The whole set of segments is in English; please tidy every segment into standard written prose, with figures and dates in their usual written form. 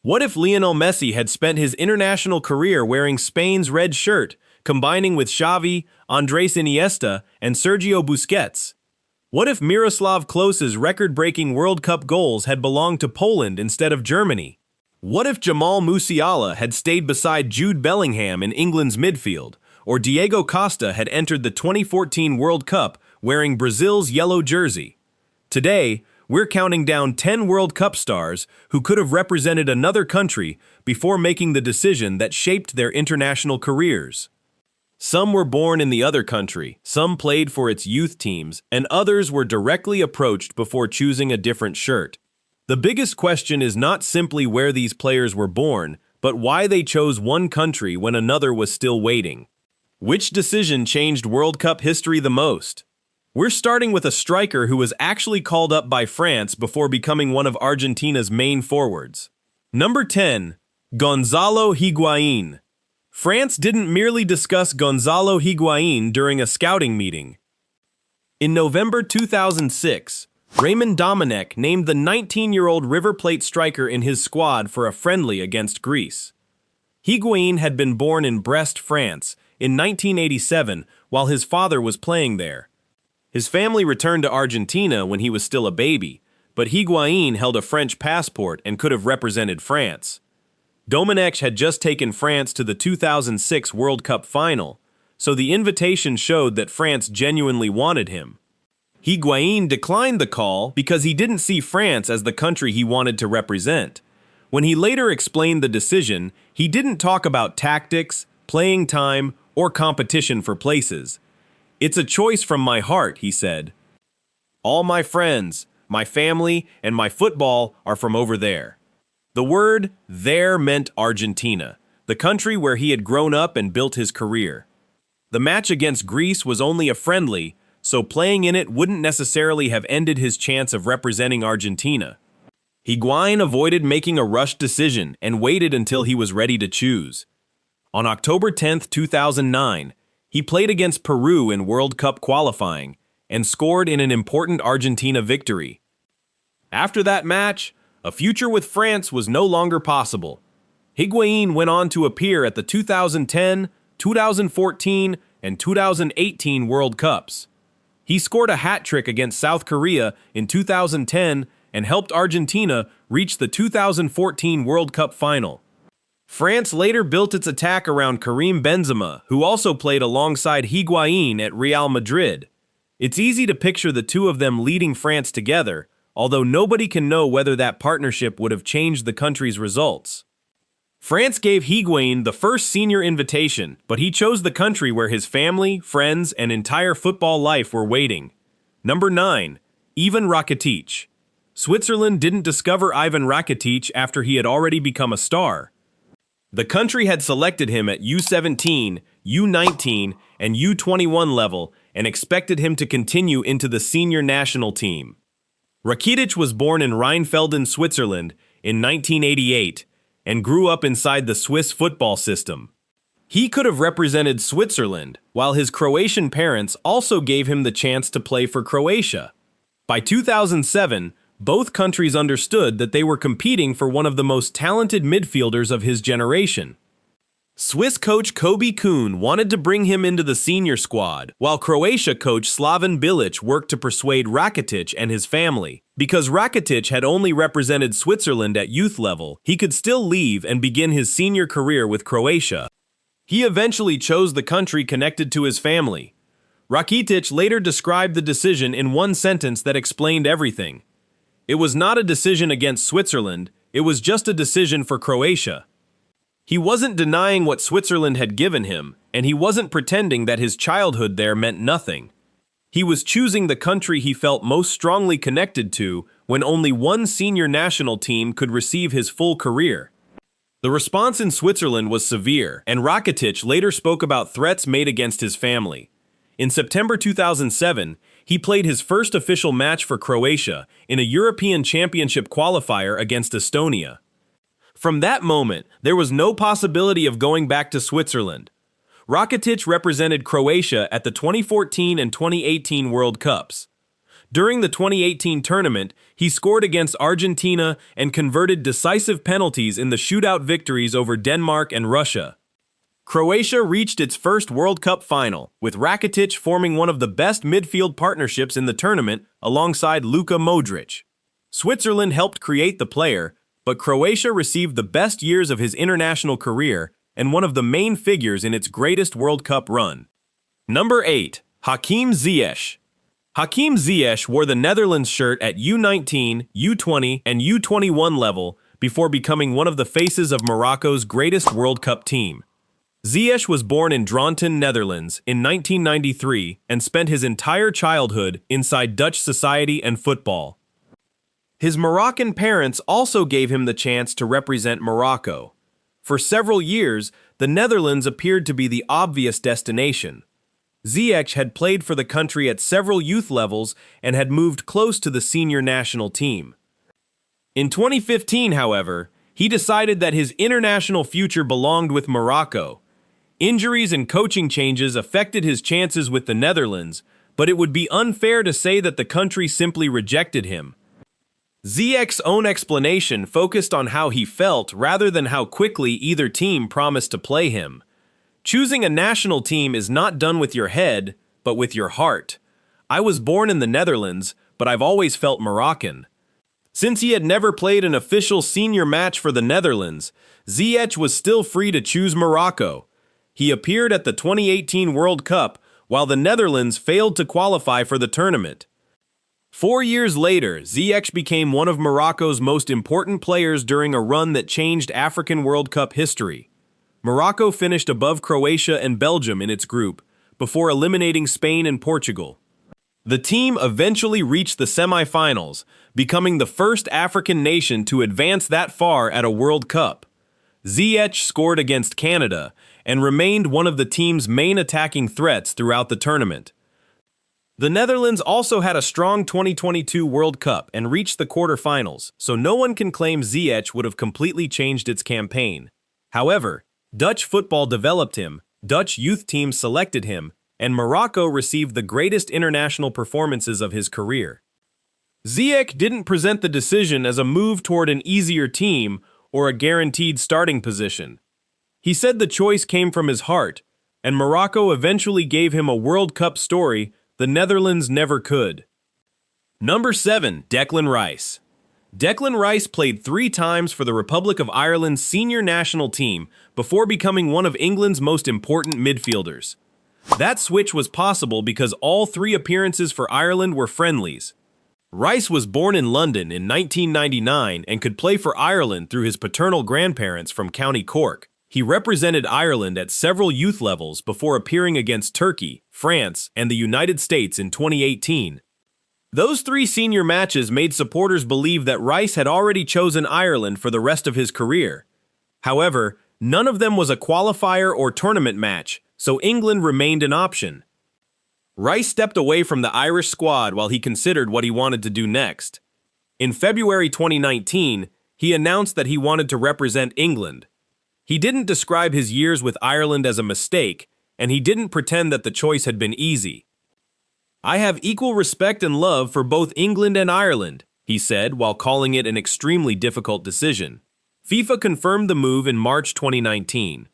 What if Lionel Messi had spent his international career wearing Spain's red shirt, combining with Xavi, Andres Iniesta, and Sergio Busquets? What if Miroslav Klose's record-breaking World Cup goals had belonged to Poland instead of Germany? What if Jamal Musiala had stayed beside Jude Bellingham in England's midfield, or Diego Costa had entered the 2014 World Cup wearing Brazil's yellow jersey? Today, we're counting down 10 World Cup stars who could have represented another country before making the decision that shaped their international careers. Some were born in the other country, some played for its youth teams, and others were directly approached before choosing a different shirt. The biggest question is not simply where these players were born, but why they chose one country when another was still waiting. Which decision changed World Cup history the most? We're starting with a striker who was actually called up by France before becoming one of Argentina's main forwards. Number 10. Gonzalo Higuain. France didn't merely discuss Gonzalo Higuain during a scouting meeting. In November 2006, Raymond Domenech named the 19-year-old River Plate striker in his squad for a friendly against Greece. Higuain had been born in Brest, France, in 1987 while his father was playing there. His family returned to Argentina when he was still a baby, but Higuain held a French passport and could have represented France. Domenech had just taken France to the 2006 World Cup final, so the invitation showed that France genuinely wanted him. Higuain declined the call because he didn't see France as the country he wanted to represent. When he later explained the decision, he didn't talk about tactics, playing time, or competition for places. "It's a choice from my heart," he said. "All my friends, my family, and my football are from over there." The word "there" meant Argentina, the country where he had grown up and built his career. The match against Greece was only a friendly, so playing in it wouldn't necessarily have ended his chance of representing Argentina. Higuain avoided making a rushed decision and waited until he was ready to choose. On October 10, 2009, he played against Peru in World Cup qualifying and scored in an important Argentina victory. After that match, a future with France was no longer possible. Higuain went on to appear at the 2010, 2014, and 2018 World Cups. He scored a hat-trick against South Korea in 2010 and helped Argentina reach the 2014 World Cup final. France later built its attack around Karim Benzema, who also played alongside Higuain at Real Madrid. It's easy to picture the two of them leading France together, although nobody can know whether that partnership would have changed the country's results. France gave Higuain the first senior invitation, but he chose the country where his family, friends, and entire football life were waiting. Number 9. Ivan Rakitic. Switzerland didn't discover Ivan Rakitic after he had already become a star. The country had selected him at U17, U19, and U21 level and expected him to continue into the senior national team. Rakitic was born in Rheinfelden, Switzerland in 1988 and grew up inside the Swiss football system. He could have represented Switzerland, while his Croatian parents also gave him the chance to play for Croatia. By 2007, both countries understood that they were competing for one of the most talented midfielders of his generation. Swiss coach Kobe Kuhn wanted to bring him into the senior squad, while Croatia coach Slaven Bilic worked to persuade Rakitic and his family. Because Rakitic had only represented Switzerland at youth level, he could still leave and begin his senior career with Croatia. He eventually chose the country connected to his family. Rakitic later described the decision in one sentence that explained everything. "It was not a decision against Switzerland, it was just a decision for Croatia." He wasn't denying what Switzerland had given him, and he wasn't pretending that his childhood there meant nothing. He was choosing the country he felt most strongly connected to when only one senior national team could receive his full career. The response in Switzerland was severe, and Rakitic later spoke about threats made against his family. In September 2007, he played his first official match for Croatia in a European Championship qualifier against Estonia. From that moment, there was no possibility of going back to Switzerland. Rakitic represented Croatia at the 2014 and 2018 World Cups. During the 2018 tournament, he scored against Argentina and converted decisive penalties in the shootout victories over Denmark and Russia. Croatia reached its first World Cup final, with Rakitic forming one of the best midfield partnerships in the tournament alongside Luka Modric. Switzerland helped create the player, but Croatia received the best years of his international career and one of the main figures in its greatest World Cup run. Number 8. Hakim Ziyech. Hakim Ziyech wore the Netherlands shirt at U19, U20, and U21 level before becoming one of the faces of Morocco's greatest World Cup team. Ziyech was born in Dronten, Netherlands in 1993 and spent his entire childhood inside Dutch society and football. His Moroccan parents also gave him the chance to represent Morocco. For several years, the Netherlands appeared to be the obvious destination. Ziyech had played for the country at several youth levels and had moved close to the senior national team. In 2015, however, he decided that his international future belonged with Morocco. Injuries and coaching changes affected his chances with the Netherlands, but it would be unfair to say that the country simply rejected him. Ziyech's own explanation focused on how he felt rather than how quickly either team promised to play him. Choosing a national team is not done with your head, but with your heart. I was born in the Netherlands, but I've always felt Moroccan. Since he had never played an official senior match for the Netherlands, Ziyech was still free to choose Morocco. He appeared at the 2018 World Cup, while the Netherlands failed to qualify for the tournament. 4 years later, Ziyech became one of Morocco's most important players during a run that changed African World Cup history. Morocco finished above Croatia and Belgium in its group, before eliminating Spain and Portugal. The team eventually reached the semifinals, becoming the first African nation to advance that far at a World Cup. Ziyech scored against Canada and remained one of the team's main attacking threats throughout the tournament. The Netherlands also had a strong 2022 World Cup and reached the quarterfinals, so no one can claim Ziyech would have completely changed its campaign. However, Dutch football developed him, Dutch youth teams selected him, and Morocco received the greatest international performances of his career. Ziyech didn't present the decision as a move toward an easier team or a guaranteed starting position. He said the choice came from his heart, and Morocco eventually gave him a World Cup story the Netherlands never could. Number 7. Declan Rice. Declan Rice played 3 times for the Republic of Ireland's senior national team before becoming one of England's most important midfielders. That switch was possible because all 3 appearances for Ireland were friendlies. Rice was born in London in 1999 and could play for Ireland through his paternal grandparents from County Cork. He represented Ireland at several youth levels before appearing against Turkey, France, and the United States in 2018. Those 3 senior matches made supporters believe that Rice had already chosen Ireland for the rest of his career. However, none of them was a qualifier or tournament match, so England remained an option. Rice stepped away from the Irish squad while he considered what he wanted to do next. In February 2019, he announced that he wanted to represent England. He didn't describe his years with Ireland as a mistake, and he didn't pretend that the choice had been easy. "I have equal respect and love for both England and Ireland," he said while calling it an extremely difficult decision. FIFA confirmed the move in March 2019.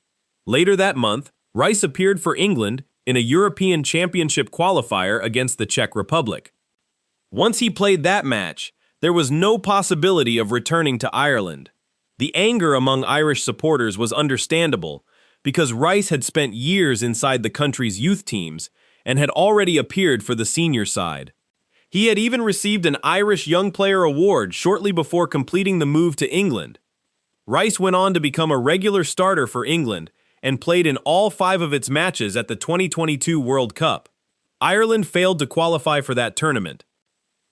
Later that month, Rice appeared for England in a European Championship qualifier against the Czech Republic. Once he played that match, there was no possibility of returning to Ireland. The anger among Irish supporters was understandable because Rice had spent years inside the country's youth teams and had already appeared for the senior side. He had even received an Irish Young Player Award shortly before completing the move to England. Rice went on to become a regular starter for England and played in all 5 of its matches at the 2022 World Cup. Ireland failed to qualify for that tournament.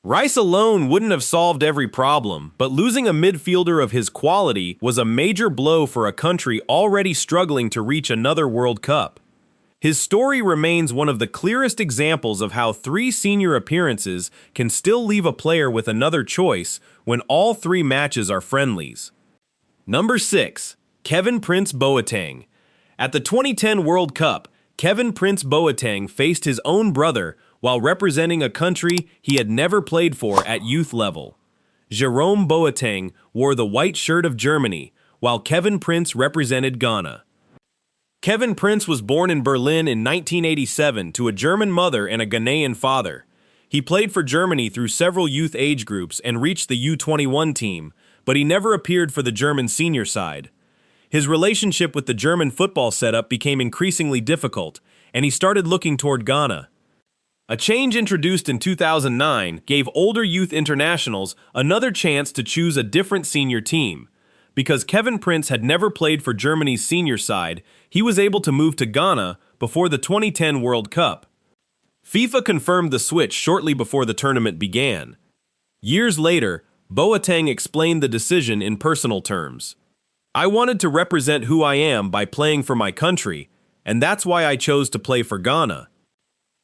Rice alone wouldn't have solved every problem, but losing a midfielder of his quality was a major blow for a country already struggling to reach another World Cup. His story remains one of the clearest examples of how 3 senior appearances can still leave a player with another choice when all 3 matches are friendlies. Number 6. Kevin Prince Boateng. At the 2010 World Cup, Kevin Prince Boateng faced his own brother, while representing a country he had never played for at youth level. Jerome Boateng wore the white shirt of Germany, while Kevin Prince represented Ghana. Kevin Prince was born in Berlin in 1987 to a German mother and a Ghanaian father. He played for Germany through several youth age groups and reached the U21 team, but he never appeared for the German senior side. His relationship with the German football setup became increasingly difficult, and he started looking toward Ghana. A change introduced in 2009 gave older youth internationals another chance to choose a different senior team. Because Kevin Prince had never played for Germany's senior side, he was able to move to Ghana before the 2010 World Cup. FIFA confirmed the switch shortly before the tournament began. Years later, Boateng explained the decision in personal terms. "I wanted to represent who I am by playing for my country, and that's why I chose to play for Ghana."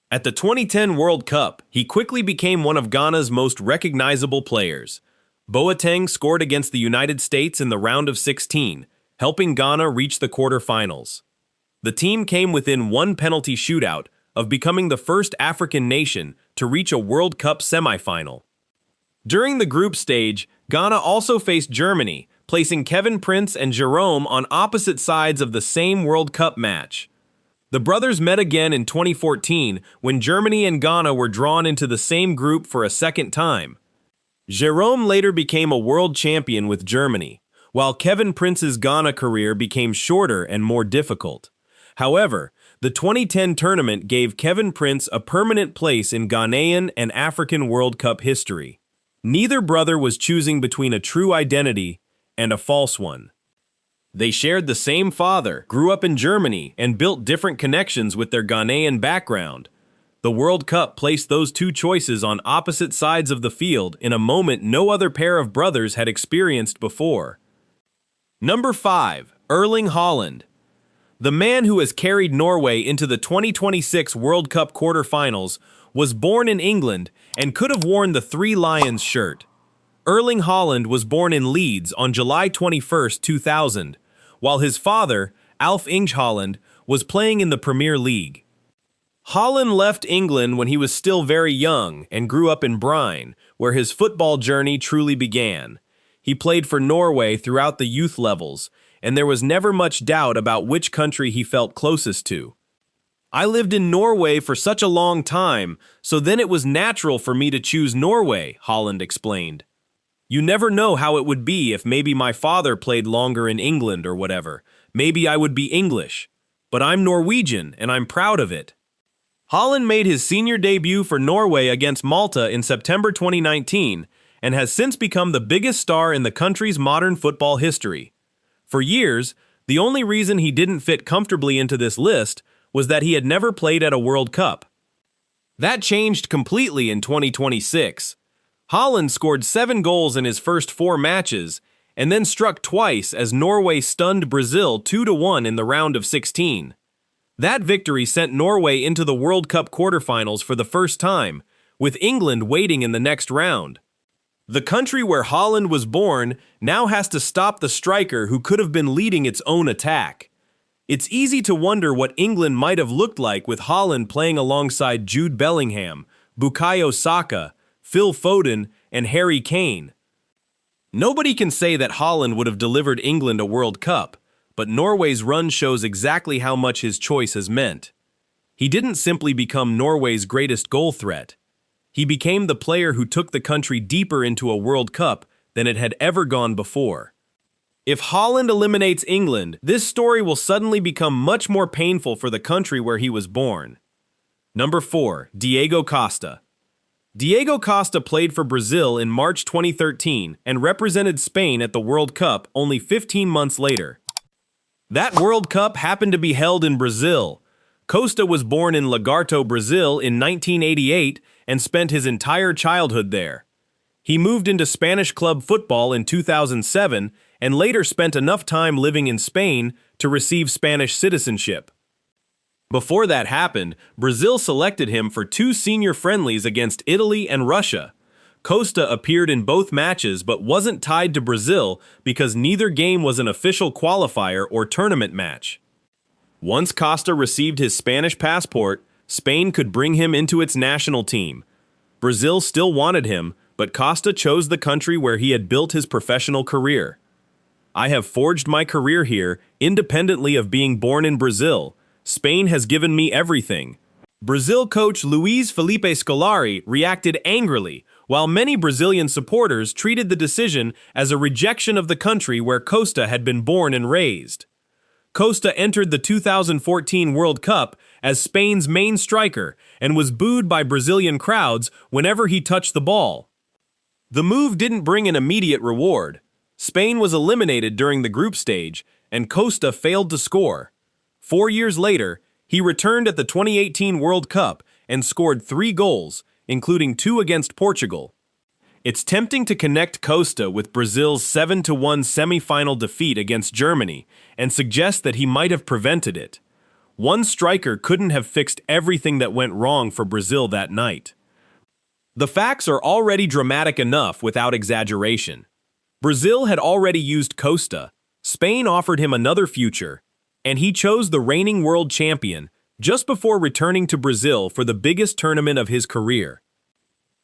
At the 2010 World Cup, he quickly became one of Ghana's most recognizable players. Boateng scored against the United States in the round of 16, helping Ghana reach the quarterfinals. The team came within one penalty shootout of becoming the first African nation to reach a World Cup semifinal. During the group stage, Ghana also faced Germany, placing Kevin Prince and Jerome on opposite sides of the same World Cup match. The brothers met again in 2014 when Germany and Ghana were drawn into the same group for a second time. Jerome later became a world champion with Germany, while Kevin Prince's Ghana career became shorter and more difficult. However, the 2010 tournament gave Kevin Prince a permanent place in Ghanaian and African World Cup history. Neither brother was choosing between a true identity and a false one. They shared the same father, grew up in Germany, and built different connections with their Ghanaian background. The World Cup placed those two choices on opposite sides of the field in a moment no other pair of brothers had experienced before. Number 5. Erling Haaland. The man who has carried Norway into the 2026 World Cup quarterfinals was born in England and could have worn the Three Lions shirt. Erling Haaland was born in Leeds on July 21, 2000, while his father, Alf-Inge Haaland, was playing in the Premier League. Haaland left England when he was still very young and grew up in Brine, where his football journey truly began. He played for Norway throughout the youth levels, and there was never much doubt about which country he felt closest to. "I lived in Norway for such a long time, so then it was natural for me to choose Norway," Haaland explained. "You never know how it would be if maybe my father played longer in England or whatever. Maybe I would be English. But I'm Norwegian, and I'm proud of it." Haaland made his senior debut for Norway against Malta in September 2019 and has since become the biggest star in the country's modern football history. For years, the only reason he didn't fit comfortably into this list was that he had never played at a World Cup. That changed completely in 2026. Haaland scored 7 goals in his first 4 matches and then struck twice as Norway stunned Brazil 2-1 in the round of 16. That victory sent Norway into the World Cup quarterfinals for the first time, with England waiting in the next round. The country where Haaland was born now has to stop the striker who could have been leading its own attack. It's easy to wonder what England might have looked like with Haaland playing alongside Jude Bellingham, Bukayo Saka, Phil Foden, and Harry Kane. Nobody can say that Haaland would have delivered England a World Cup, but Norway's run shows exactly how much his choice has meant. He didn't simply become Norway's greatest goal threat. He became the player who took the country deeper into a World Cup than it had ever gone before. If Haaland eliminates England, this story will suddenly become much more painful for the country where he was born. Number 4. Diego Costa. Diego Costa played for Brazil in March 2013 and represented Spain at the World Cup only 15 months later. That World Cup happened to be held in Brazil. Costa was born in Lagarto, Brazil in 1988 and spent his entire childhood there. He moved into Spanish club football in 2007 and later spent enough time living in Spain to receive Spanish citizenship. Before that happened, Brazil selected him for 2 senior friendlies against Italy and Russia. Costa appeared in both matches but wasn't tied to Brazil because neither game was an official qualifier or tournament match. Once Costa received his Spanish passport, Spain could bring him into its national team. Brazil still wanted him, but Costa chose the country where he had built his professional career. I have forged my career here, independently of being born in Brazil. Spain has given me everything. Brazil coach Luiz Felipe Scolari reacted angrily, while many Brazilian supporters treated the decision as a rejection of the country where Costa had been born and raised. Costa entered the 2014 World Cup as Spain's main striker and was booed by Brazilian crowds whenever he touched the ball. The move didn't bring an immediate reward. Spain was eliminated during the group stage, and Costa failed to score. 4 years later, he returned at the 2018 World Cup and scored 3 goals, including 2 against Portugal. It's tempting to connect Costa with Brazil's 7-1 semi-final defeat against Germany and suggest that he might have prevented it. One striker couldn't have fixed everything that went wrong for Brazil that night. The facts are already dramatic enough without exaggeration. Brazil had already used Costa, Spain offered him another future, and he chose the reigning world champion just before returning to Brazil for the biggest tournament of his career.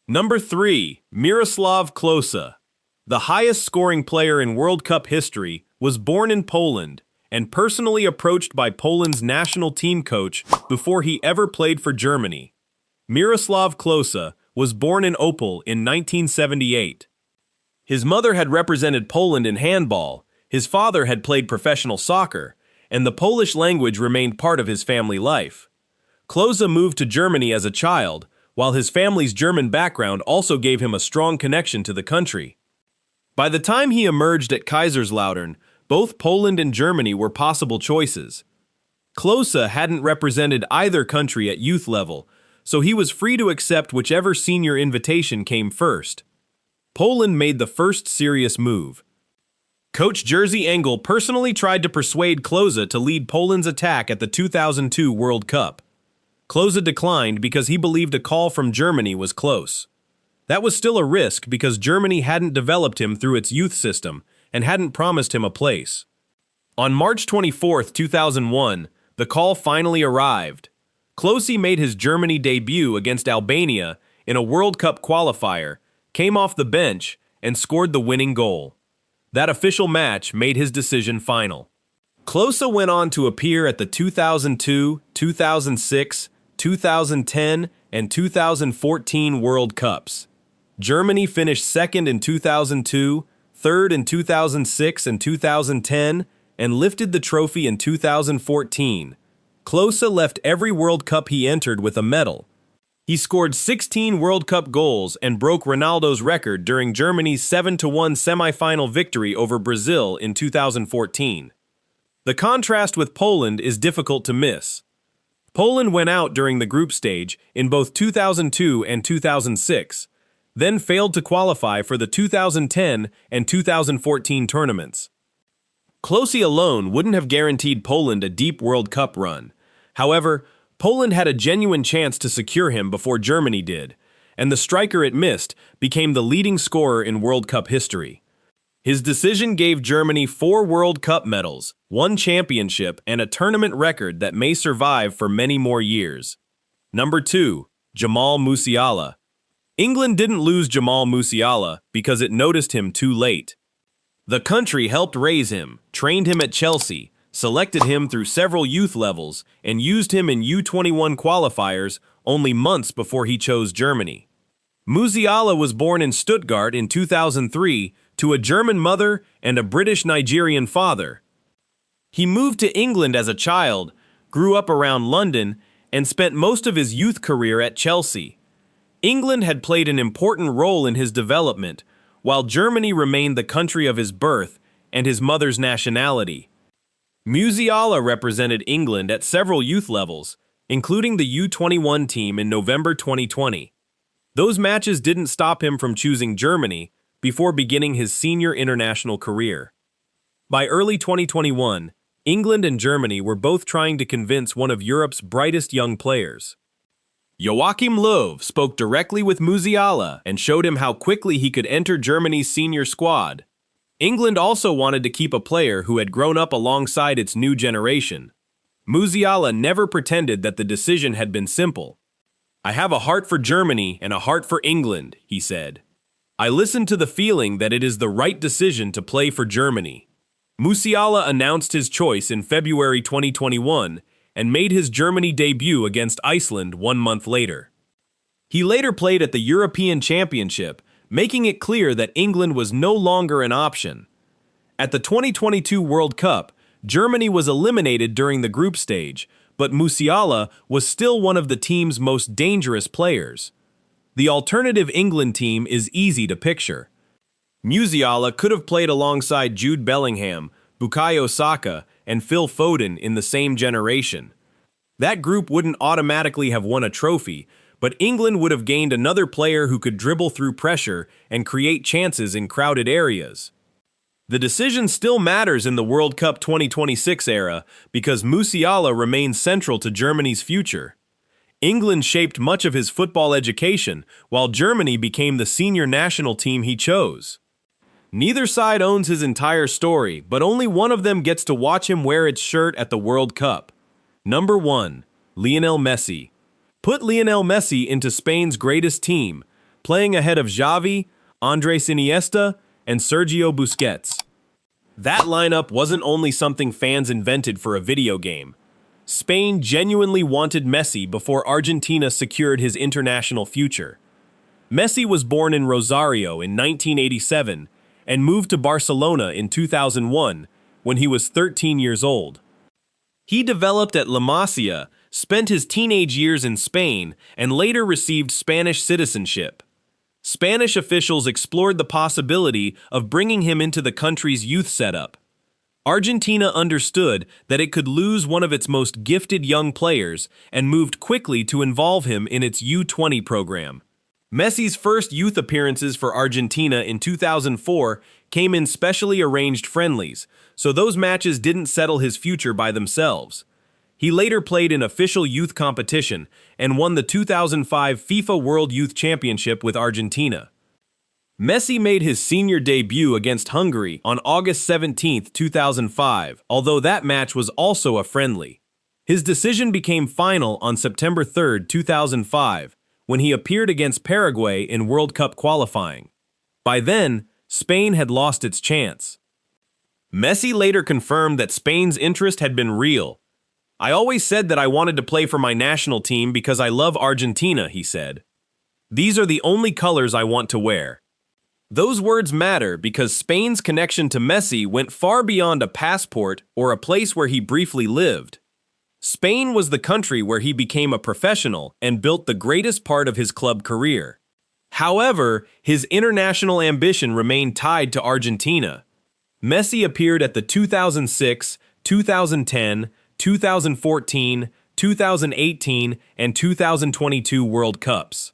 Number 3. Miroslav Klose. The highest scoring player in World Cup history, was born in Poland and personally approached by Poland's national team coach before he ever played for Germany. Miroslav Klose was born in Opel in 1978. His mother had represented Poland in handball, his father had played professional soccer, and the Polish language remained part of his family life. Klose moved to Germany as a child, while his family's German background also gave him a strong connection to the country. By the time he emerged at Kaiserslautern, both Poland and Germany were possible choices. Klose hadn't represented either country at youth level, so he was free to accept whichever senior invitation came first. Poland made the first serious move. Coach Jerzy Engel personally tried to persuade Klose to lead Poland's attack at the 2002 World Cup. Klose declined because he believed a call from Germany was close. That was still a risk because Germany hadn't developed him through its youth system and hadn't promised him a place. On March 24, 2001, the call finally arrived. Klose made his Germany debut against Albania in a World Cup qualifier, came off the bench, and scored the winning goal. That official match made his decision final. Klose went on to appear at the 2002, 2006, 2010, and 2014 World Cups. Germany finished second in 2002, third in 2006 and 2010, and lifted the trophy in 2014. Klose left every World Cup he entered with a medal. He scored 16 World Cup goals and broke Ronaldo's record during Germany's 7-1 semi-final victory over Brazil in 2014. The contrast with Poland is difficult to miss. Poland went out during the group stage in both 2002 and 2006, then failed to qualify for the 2010 and 2014 tournaments. Klose alone wouldn't have guaranteed Poland a deep World Cup run. However, Poland had a genuine chance to secure him before Germany did, and the striker it missed became the leading scorer in World Cup history. His decision gave Germany 4 World Cup medals, 1 championship, and a tournament record that may survive for many more years. Number 2. Jamal Musiala. England didn't lose Jamal Musiala because it noticed him too late. The country helped raise him, trained him at Chelsea, selected him through several youth levels, and used him in U21 qualifiers only months before he chose Germany. Musiala was born in Stuttgart in 2003 to a German mother and a British-Nigerian father. He moved to England as a child, grew up around London, and spent most of his youth career at Chelsea. England had played an important role in his development, while Germany remained the country of his birth and his mother's nationality. Musiala represented England at several youth levels, including the U21 team in November 2020. Those matches didn't stop him from choosing Germany before beginning his senior international career. By early 2021, England and Germany were both trying to convince one of Europe's brightest young players. Joachim Löw spoke directly with Musiala and showed him how quickly he could enter Germany's senior squad. England also wanted to keep a player who had grown up alongside its new generation. Musiala never pretended that the decision had been simple. "I have a heart for Germany and a heart for England," he said. "I listen to the feeling that it is the right decision to play for Germany." Musiala announced his choice in February 2021 and made his Germany debut against Iceland 1 month later. He later played at the European Championship, making it clear that England was no longer an option. At the 2022 World Cup, Germany was eliminated during the group stage, but Musiala was still one of the team's most dangerous players. The alternative England team is easy to picture. Musiala could have played alongside Jude Bellingham, Bukayo Saka, and Phil Foden in the same generation. That group wouldn't automatically have won a trophy, but England would have gained another player who could dribble through pressure and create chances in crowded areas. The decision still matters in the World Cup 2026 era because Musiala remains central to Germany's future. England shaped much of his football education, while Germany became the senior national team he chose. Neither side owns his entire story, but only one of them gets to watch him wear its shirt at the World Cup. Number 1. Lionel Messi. Put Lionel Messi into Spain's greatest team, playing ahead of Xavi, Andres Iniesta, and Sergio Busquets. That lineup wasn't only something fans invented for a video game. Spain genuinely wanted Messi before Argentina secured his international future. Messi was born in Rosario in 1987 and moved to Barcelona in 2001 when he was 13 years old. He developed at La Masia, spent his teenage years in Spain, and later received Spanish citizenship. Spanish officials explored the possibility of bringing him into the country's youth setup. Argentina understood that it could lose one of its most gifted young players and moved quickly to involve him in its U20 program. Messi's first youth appearances for Argentina in 2004 came in specially arranged friendlies, so those matches didn't settle his future by themselves. He later played in official youth competition and won the 2005 FIFA World Youth Championship with Argentina. Messi made his senior debut against Hungary on August 17, 2005, although that match was also a friendly. His decision became final on September 3, 2005, when he appeared against Paraguay in World Cup qualifying. By then, Spain had lost its chance. Messi later confirmed that Spain's interest had been real. "I always said that I wanted to play for my national team because I love Argentina," he said. "These are the only colors I want to wear." Those words matter because Spain's connection to Messi went far beyond a passport or a place where he briefly lived. Spain was the country where he became a professional and built the greatest part of his club career. However, his international ambition remained tied to Argentina. Messi appeared at the 2006, 2010, 2014, 2018, and 2022 World Cups.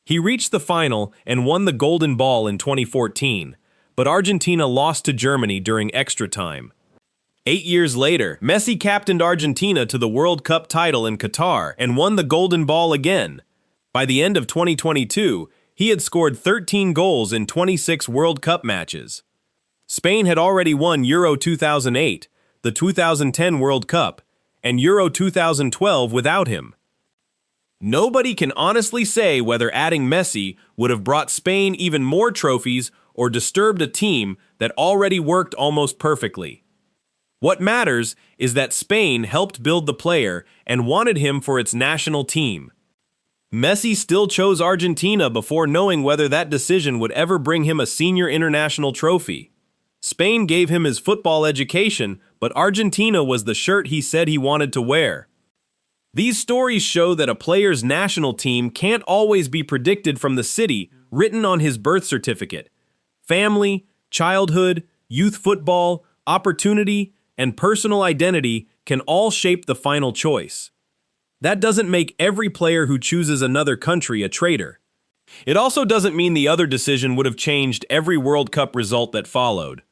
He reached the final and won the Golden Ball in 2014, but Argentina lost to Germany during extra time. 8 years later, Messi captained Argentina to the World Cup title in Qatar and won the Golden Ball again. By the end of 2022, he had scored 13 goals in 26 World Cup matches. Spain had already won Euro 2008, the 2010 World Cup, and Euro 2012 without him. Nobody can honestly say whether adding Messi would have brought Spain even more trophies or disturbed a team that already worked almost perfectly. What matters is that Spain helped build the player and wanted him for its national team. Messi still chose Argentina before knowing whether that decision would ever bring him a senior international trophy. Spain gave him his football education, but Argentina was the shirt he said he wanted to wear. These stories show that a player's national team can't always be predicted from the city written on his birth certificate. Family, childhood, youth football, opportunity, and personal identity can all shape the final choice. That doesn't make every player who chooses another country a traitor. It also doesn't mean the other decision would have changed every World Cup result that followed.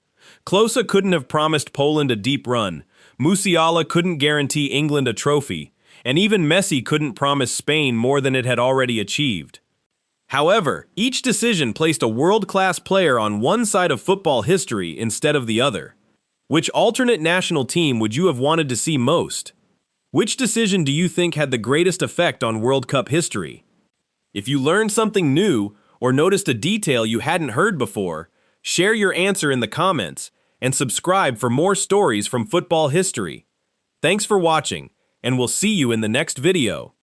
Klose couldn't have promised Poland a deep run, Musiala couldn't guarantee England a trophy, and even Messi couldn't promise Spain more than it had already achieved. However, each decision placed a world-class player on one side of football history instead of the other. Which alternate national team would you have wanted to see most? Which decision do you think had the greatest effect on World Cup history? If you learned something new or noticed a detail you hadn't heard before, share your answer in the comments and subscribe for more stories from football history. Thanks for watching, and we'll see you in the next video.